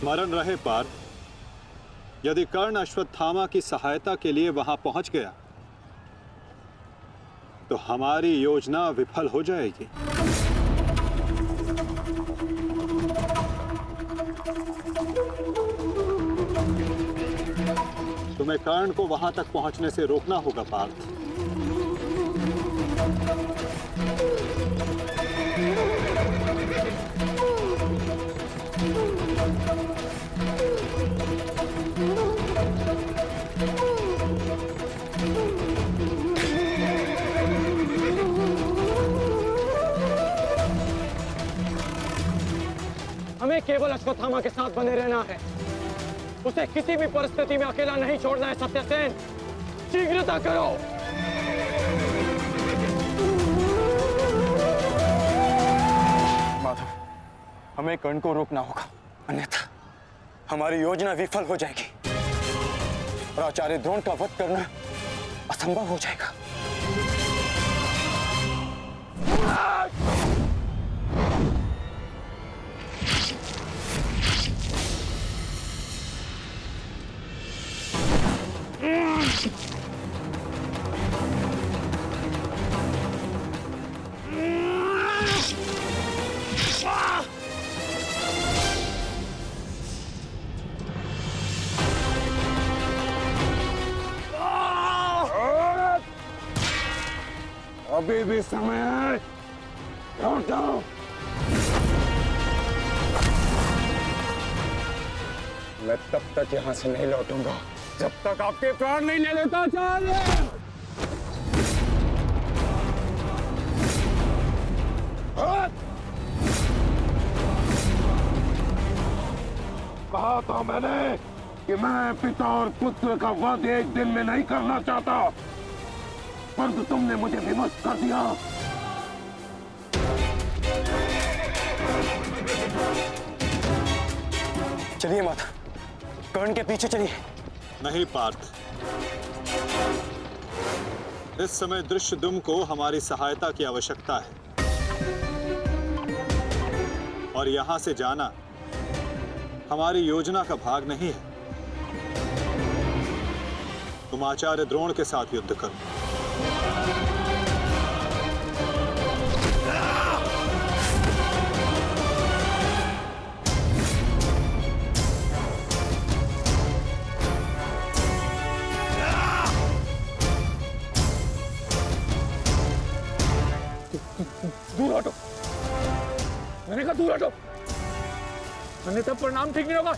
स्मरण रहे पार्थ, यदि कर्ण अश्वत्थामा की सहायता के लिए वहां पहुंच गया तो हमारी योजना विफल हो जाएगी। तुम्हें कर्ण को वहां तक पहुंचने से रोकना होगा पार्थ। हमें केवल अश्वत्थामा के साथ बने रहना है। उसे किसी भी परिस्थिति में अकेला नहीं छोड़ना है। सत्यसेन, शीघ्रता करो। माधव, हमें कर्ण को रोकना होगा, अन्यथा हमारी योजना विफल हो जाएगी और आचार्य द्रोण का वध करना असंभव हो जाएगा। अभी भी समय है, लौट जाओ। मैं तब तक यहां से नहीं लौटूंगा जब तक आपके प्राण नहीं ले लेता। आचार्य, कहा था मैंने कि मैं पिता और पुत्र का वध एक दिन में नहीं करना चाहता, परंतु तुमने मुझे विवश कर दिया। चलिए माता, कर्ण के पीछे चलिए। नहीं पार्थ, इस समय दृश्यद्युम्न को हमारी सहायता की आवश्यकता है और यहां से जाना हमारी योजना का भाग नहीं है। तुम आचार्य द्रोण के साथ युद्ध करो। दूर हटो, मैंने कहा दूर हटो, मैंने तब परिणाम ठीक नहीं होगा।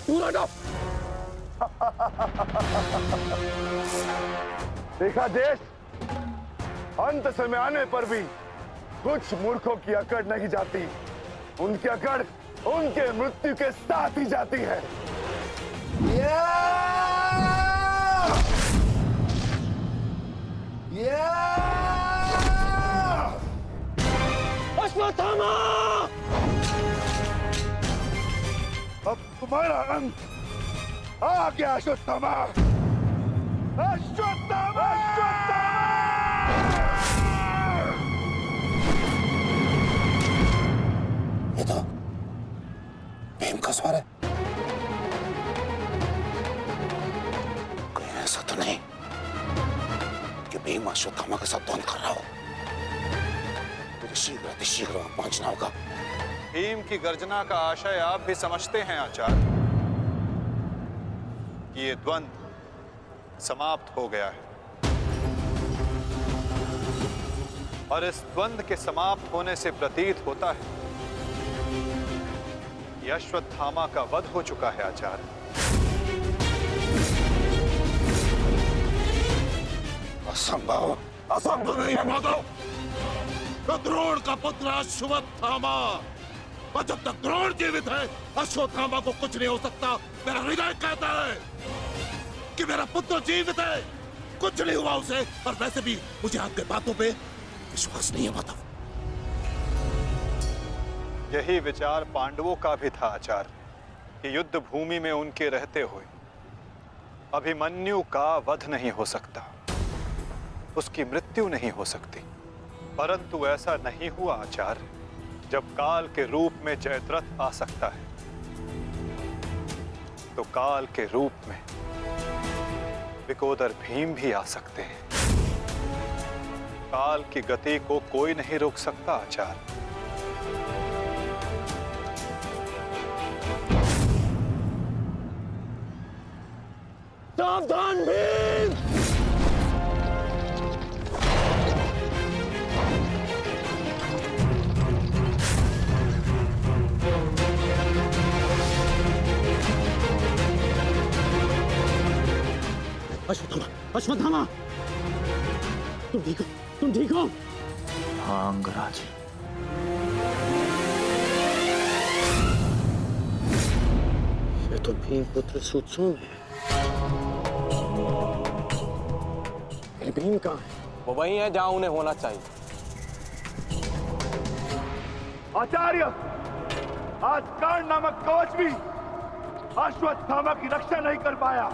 दूर हटो। देखा देश, अंत समय आने पर भी कुछ मूर्खों की अकड़ नहीं जाती, उनकी अकड़ उनके मृत्यु के साथ ही जाती है। अश्वत्थामा! अब तुम्हारा अंत आ गया अश्वत्थामा। अश्वत्थामा! ये तो भीम का स्वर है। कहीं ऐसा तो नहीं कि भीम अश्वत्थामा के साथ द्वंद्व कर रहा हो। मुझे शीघ्र वहां पहुंचना होगा। भीम की गर्जना का आशय आप भी समझते हैं आचार्य कि ये द्वंद्व समाप्त हो गया है और इस द्वंद्व के समाप्त होने से प्रतीत होता है कि अश्वत्थामा का वध हो चुका है आचार्य। असंभव, असंभव नहीं है माधव। द्रोण का पुत्र अश्वत्थामा, और जब तक द्रोण जीवित है अश्वत्थामा को कुछ नहीं हो सकता। मेरा हृदय कहता है कि मेरा पुत्र जीवित है, कुछ नहीं हुआ उसे। और वैसे भी मुझे आपके बातों पे विश्वास नहीं है माधव। यही विचार पांडवों का भी था आचार्य कि युद्ध भूमि में उनके रहते हुए अभिमन्यु का वध नहीं हो सकता, उसकी मृत्यु नहीं हो सकती। परंतु ऐसा नहीं हुआ आचार्य। जब काल के रूप में जयद्रथ आ सकता है तो काल के रूप में विकोदर भीम भी आ सकते हैं। काल की गति को कोई नहीं रोक सकता आचार्य। सावधान भीम! अश्वत्थामा, अश्वत्थामा, तुम ठीक हो? तुम ठीक हो? हाँ अंगराज। ये तो भीम पुत्र सुत्सोम है। ये भीम कहाँ है? वो वही है जहां उन्हें होना चाहिए। आचार्य, आज कर्ण नामक कवच भी अश्वत्थामा की रक्षा नहीं कर पाया।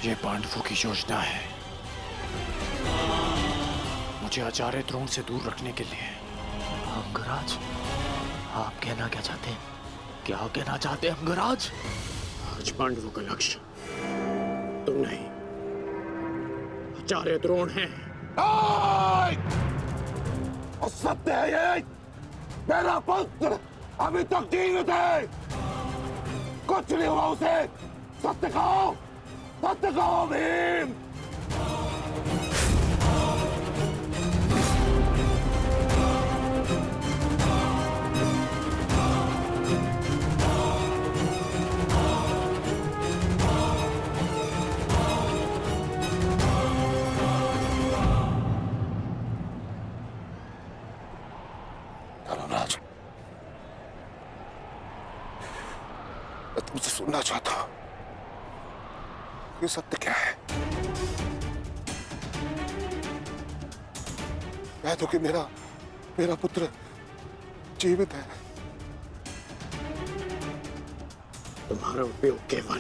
ये पांडवों की योजना है, मुझे आचार्य द्रोण से दूर रखने के लिए। अंगराज, आप कहना क्या चाहते हैं? क्या कहना चाहते हैं अंगराज? आज पांडवों का लक्ष्य तुम नहीं, आचार्य द्रोण है। और सत्य है ये, मेरा पुत्र अभी तक जीवित है, कुछ नहीं हुआ उसे। सत्य कहो, सत्य कहो भीम। धर्मराज, मैं तुमसे सुनना चाहता हूं, ये सत्य क्या है? कह दो कि मेरा पुत्र जीवित है। तुम्हारा उपयोग केवल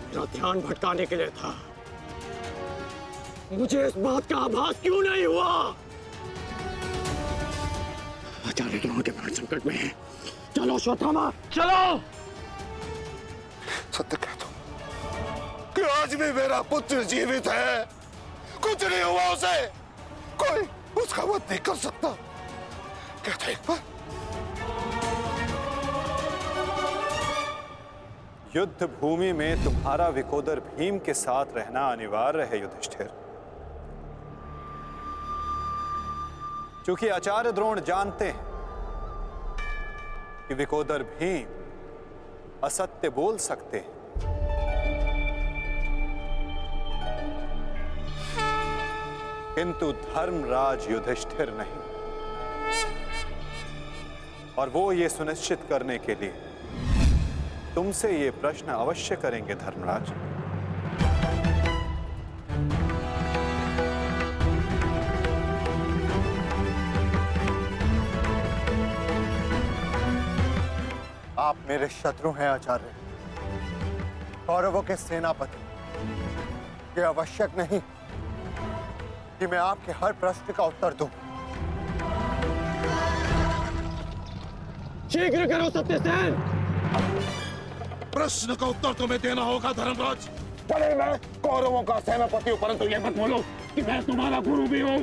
मेरा ध्यान भटकाने के लिए था। मुझे इस बात का आभास क्यों नहीं हुआ? आचार्य द्रोण के प्राण संकट में है। चलो अश्वत्थामा, चलो। सत्य कह दो कि आज भी मेरा पुत्र जीवित है, कुछ नहीं हुआ उसे, कोई उसका वध नहीं कर सकता। कहता एक बार। युद्ध भूमि में तुम्हारा विकोदर भीम के साथ रहना अनिवार्य है युधिष्ठिर, क्योंकि आचार्य द्रोण जानते हैं कि विकोदर भीम असत्य बोल सकते हैं, किंतु धर्मराज युधिष्ठिर नहीं। और वो ये सुनिश्चित करने के लिए तुमसे ये प्रश्न अवश्य करेंगे धर्मराज। आप मेरे शत्रु हैं आचार्य, कौरवों के सेनापति। ये आवश्यक नहीं कि मैं आपके हर प्रश्न का उत्तर दूं। शीघ्र करो सत्यसेन। प्रश्न का उत्तर तुम्हें देना होगा धर्मराज। भले मैं कौरवों का सेनापति हूं, परंतु ये मत बोलो कि मैं तुम्हारा गुरु भी हूं।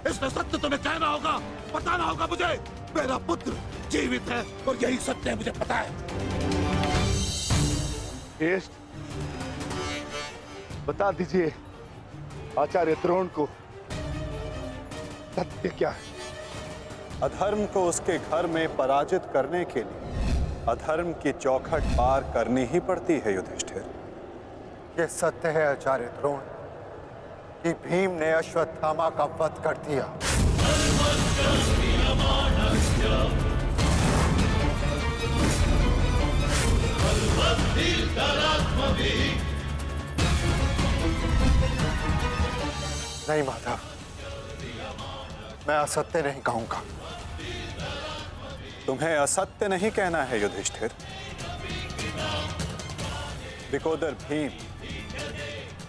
इसमें सत्य तुम्हें कहना होगा, बताना होगा मुझे। मेरा पुत्र जीवित है और यही सत्य है, मुझे पता है। श्रेष्ठ, बता दीजिए आचार्य द्रोण को सत्य क्या है? अधर्म को उसके घर में पराजित करने के लिए अधर्म की चौखट पार करनी ही पड़ती है युधिष्ठिर। ये सत्य है आचार्य द्रोण कि भीम ने अश्वत्थामा का वध कर दिया। नहीं माधव, मैं असत्य नहीं कहूंगा। तुम्हें असत्य नहीं कहना है युधिष्ठिर। विकोदर भीम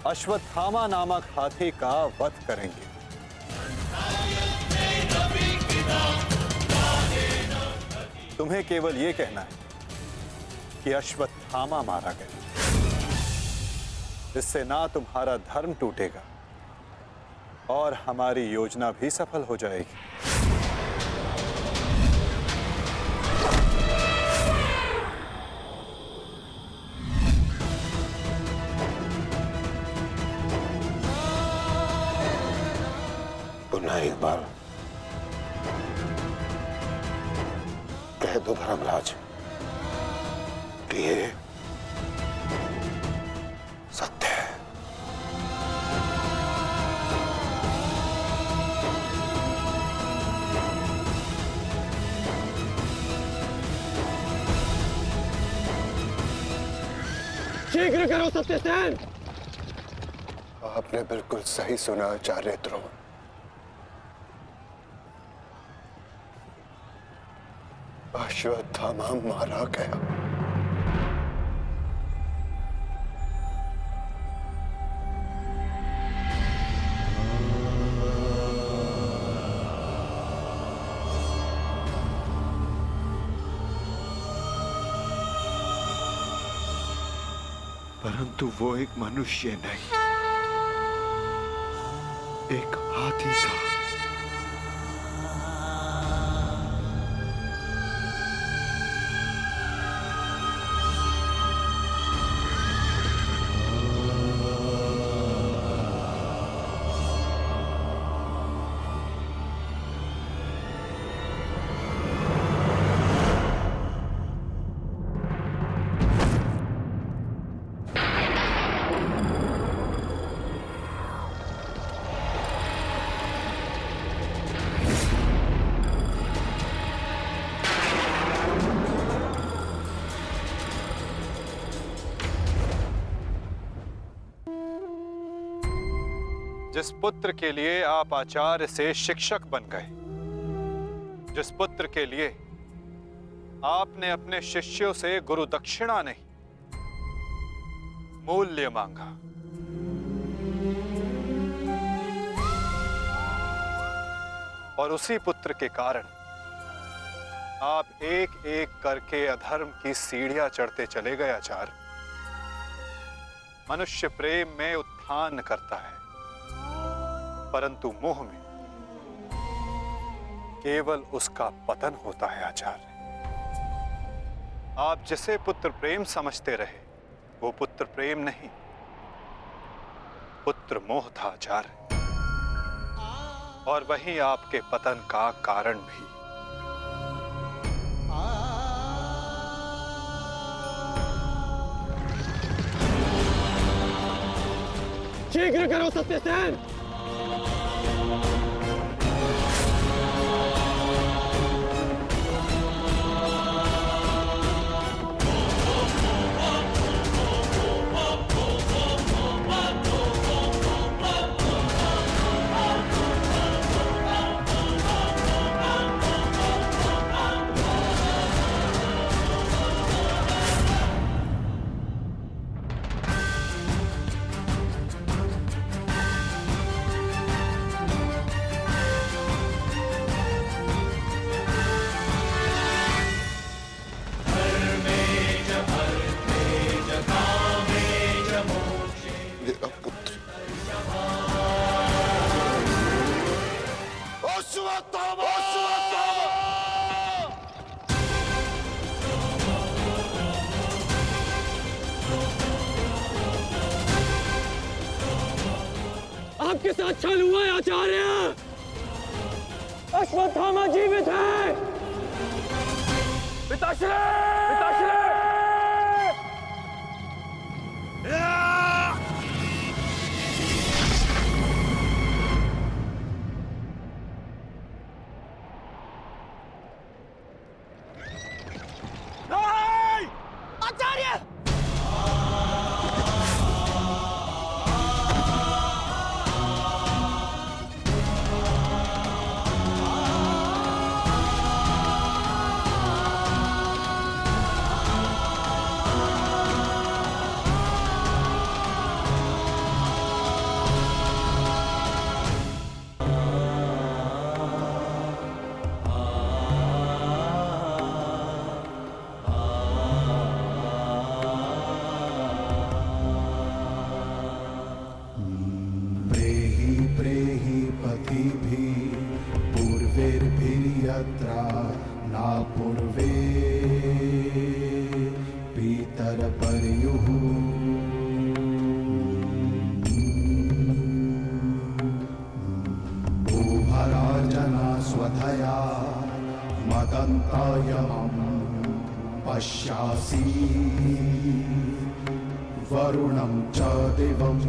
अश्वत्थामा नामक हाथी का वध करेंगे। तुम्हें केवल यह कहना है कि अश्वत्थामा मारा गया। इससे ना तुम्हारा धर्म टूटेगा और हमारी योजना भी सफल हो जाएगी। पुनः एक बार कह दो धर्मराज कि ये सत्य है। शीघ्र करो सत्यसेन। आपने बिल्कुल सही सुना आचार्य द्रोण। अश्वत्थामा मारा गया। परंतु वो एक मनुष्य नहीं, एक हाथी था। जिस पुत्र के लिए आप आचार्य से शिक्षक बन गए, जिस पुत्र के लिए आपने अपने शिष्यों से गुरु दक्षिणा नहीं मूल्य मांगा, और उसी पुत्र के कारण आप एक एक करके अधर्म की सीढ़ियां चढ़ते चले गए आचार्य। मनुष्य प्रेम में उत्थान करता है, परंतु मोह में केवल उसका पतन होता है आचार्य। आप जिसे पुत्र प्रेम समझते रहे, वो पुत्र प्रेम नहीं, पुत्र मोह था आचार्य, और वही आपके पतन का कारण भी। शीघ्र करो सत्यसेन। मेरा पुत्र अश्वत्थामा! आपके साथ छल हुआ है आचार्य। अश्वत्थामा जीवित है। पिताश्री! पिताश्री! आचार्य! ऋतुभिः पूर्वैर्भिर्यत्र न पूर्वे पितरपर्युः उभरार्जना स्वधया मदन्तायमं पश्यासि वरुणं च दिवम्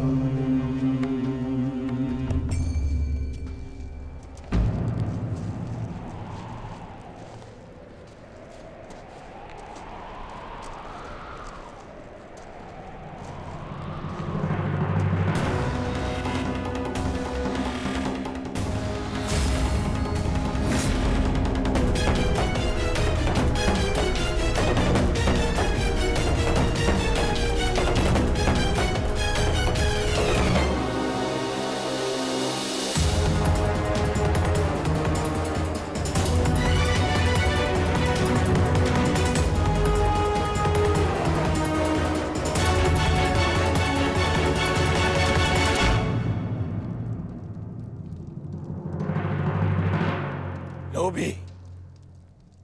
लोभी,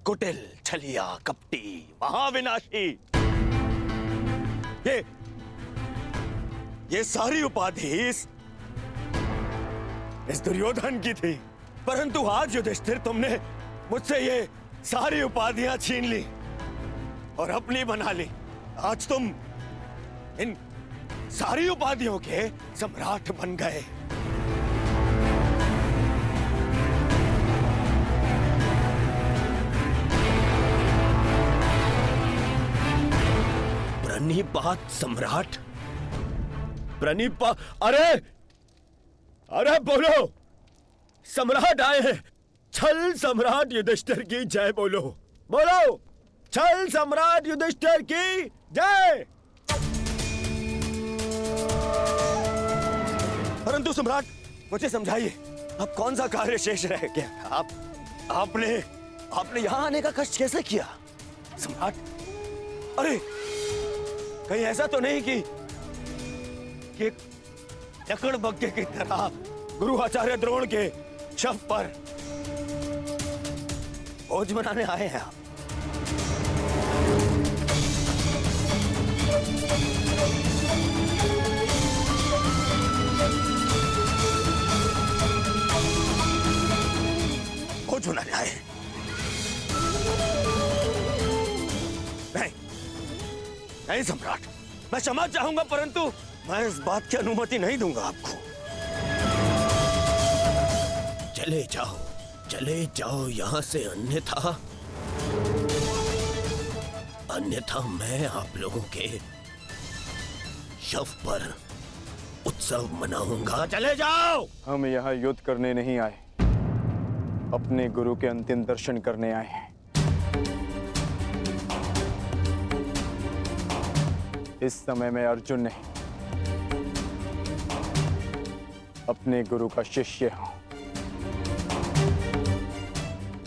कुटिल, छलिया, कपटी, महाविनाशी, ये सारी उपाधि इस दुर्योधन की थी। परंतु आज युधिष्ठिर तुमने मुझसे ये सारी उपाधियां छीन ली और अपनी बना ली। आज तुम इन सारी उपाधियों के सम्राट बन गए। प्रणिपात सम्राट, अरे बोलो, सम्राट आए हैं। छल सम्राट युधिष्ठिर की जय बोलो, बोलो, छल सम्राट युधिष्ठिर की जय। परंतु सम्राट, मुझे समझाइए, अब कौन सा कार्य शेष रह गया? आपने यहां आने का कष्ट कैसे किया सम्राट? अरे कहीं ऐसा तो नहीं कि लकड़बग्घे की तरह गुरु आचार्य द्रोण के शव पर भोज मनाने आए हैं आप? भोज मनाने आए हैं? नहीं सम्राट, मैं क्षमा चाहूंगा, परंतु मैं इस बात की अनुमति नहीं दूंगा आपको। चले जाओ यहां से, अन्यथा मैं आप लोगों के शव पर उत्सव मनाऊंगा। चले जाओ। हम यहाँ युद्ध करने नहीं आए, अपने गुरु के अंतिम दर्शन करने आए हैं। इस समय मैं अर्जुन नहीं, अपने गुरु का शिष्य हूं।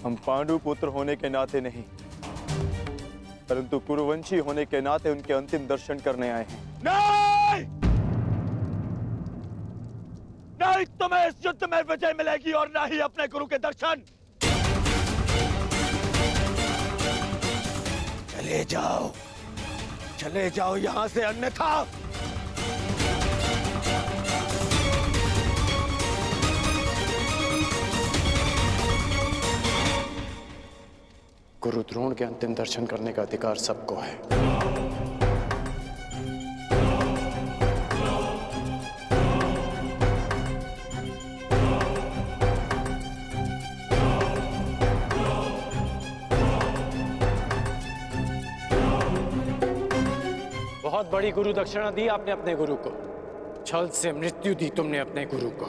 हम पांडु पुत्र होने के नाते नहीं, परंतु कुरुवंशी होने के नाते उनके अंतिम दर्शन करने आए हैं। नहीं, तुम्हें इस युद्ध में विजय मिलेगी और ना ही अपने गुरु के दर्शन। चले जाओ यहां से, अन्यथा गुरु द्रोण के अंतिम दर्शन करने का अधिकार सबको है। बहुत बड़ी गुरु दक्षिणा दी आपने अपने गुरु को, छल से मृत्यु दी तुमने अपने गुरु को।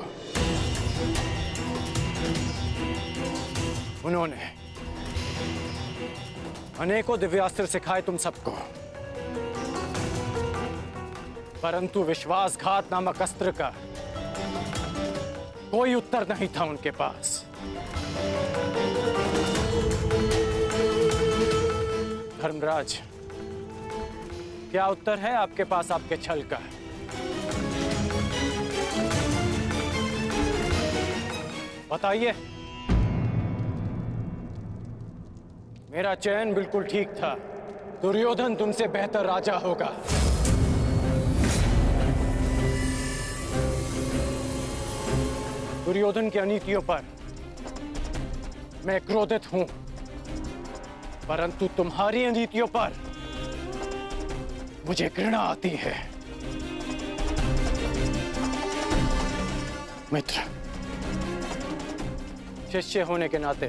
उन्होंने अनेकों दिव्यास्त्र सिखाए तुम सबको, परंतु विश्वासघात नामक अस्त्र का कोई उत्तर नहीं था उनके पास। धर्मराज, क्या उत्तर है आपके पास आपके छल का? बताइए। मेरा चयन बिल्कुल ठीक था। दुर्योधन तुमसे बेहतर राजा होगा। दुर्योधन की अनीतियों पर मैं क्रोधित हूं, परंतु तुम्हारी अनीतियों पर मुझे घृणा आती है। मित्र, शिष्य होने के नाते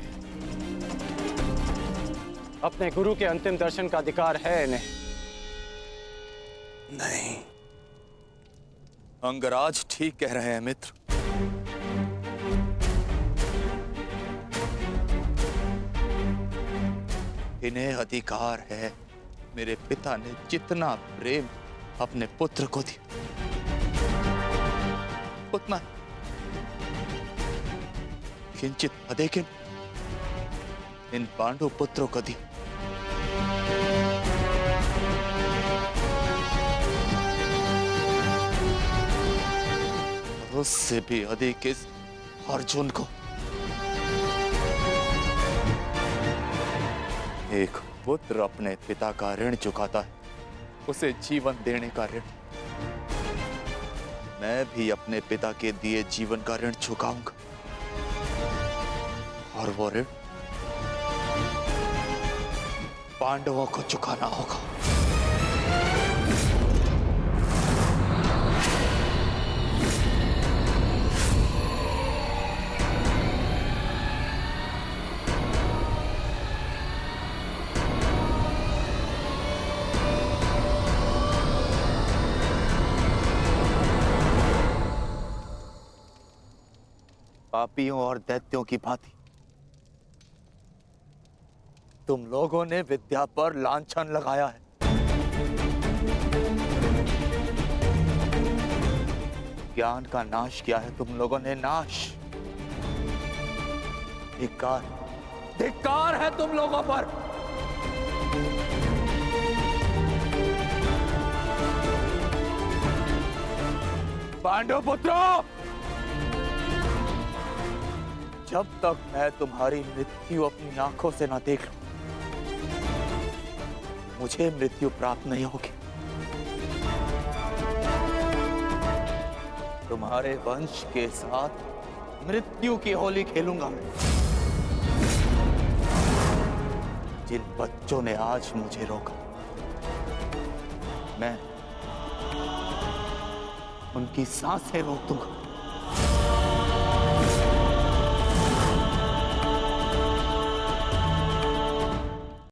अपने गुरु के अंतिम दर्शन का अधिकार है इन्हें? नहीं, अंगराज ठीक कह रहे हैं मित्र। इन्हें अधिकार है। मेरे पिता ने जितना प्रेम अपने पुत्र को दिया, उतना किंचित अधिक इन पांडु पुत्रों को दी। उससे भी अधिक इस अर्जुन को। एक पुत्र अपने पिता का ऋण चुकाता है, उसे जीवन देने का ऋण। मैं भी अपने पिता के दिए जीवन का ऋण चुकाऊंगा, और वो ऋण पांडवों को चुकाना होगा। पापियों और दैत्यों की भांति तुम लोगों ने विद्या पर लांछन लगाया है। ज्ञान का नाश किया है तुम लोगों ने, नाश। धिक्कार, धिक्कार है तुम लोगों पर। पांडव पुत्रों, जब तक मैं तुम्हारी मृत्यु अपनी आंखों से ना देख लूं, मुझे मृत्यु प्राप्त नहीं होगी। तुम्हारे वंश के साथ मृत्यु की होली खेलूंगा मैं। जिन बच्चों ने आज मुझे रोका, मैं उनकी सांसें रोक दूंगा।